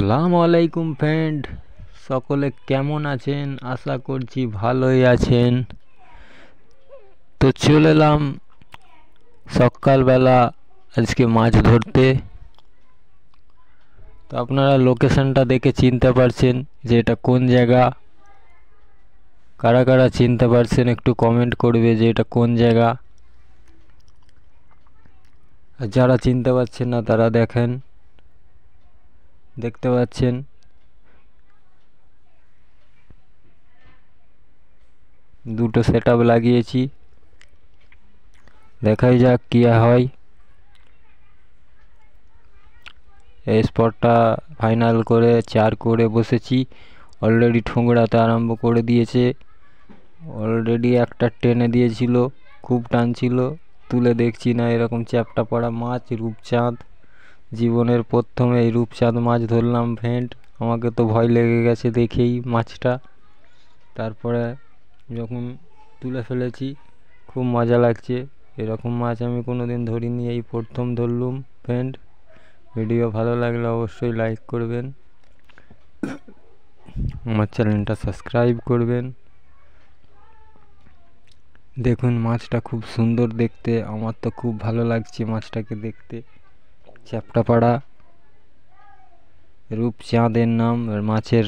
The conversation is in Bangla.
আসসালামু আলাইকুম ফ্রেন্ড, সকলে কেমন আছেন? আশা করছি ভালোই আছেন। তো চলে এলাম সকালবেলা আজকে মাছ ধরতে। তো আপনারা লোকেশনটা দেখে চিনতে পারছেন যে এটা কোন জায়গা। কারা কারা চিনতে পারছেন একটু কমেন্ট করবে যে এটা কোন জায়গা। আর যারা চিনতে পারছেন না তারা দেখতে পাচ্ছেন দুটো সেট আপ লাগিয়েছি। দেখাই যাক কি হয়। এই স্পটটা ফাইনাল করে 4 করে বসেছি। অলরেডি ঠোঙড়াতে আরম্ভ করে দিয়েছে। অলরেডি একটা টেনে দিয়েছিল, খুব টান ছিল, তুলে দেখছি না এরকম চ্যাপটা পড়া মাছ রূপচাঁদ। জীবনের প্রথমে এই রূপচাঁদ মাছ ধরলাম ফ্রেন্ড। আমাকে তো ভয় লেগে গেছে দেখেই মাছটা। তারপরে যখন তুলে ফেলেছি খুব মজা লাগছে। এরকম মাছ আমি কোনোদিন ধরিনি, এই প্রথম ধরলুম ফ্রেন্ড। ভিডিও ভালো লাগলে অবশ্যই লাইক করবেন, আমার চ্যানেলটা সাবস্ক্রাইব করবেন। দেখুন মাছটা খুব সুন্দর দেখতে, আমার তো খুব ভালো লাগছে মাছটাকে দেখতে। চ্যাপ্টাপাড়া রূপচাঁদের নাম মাছের।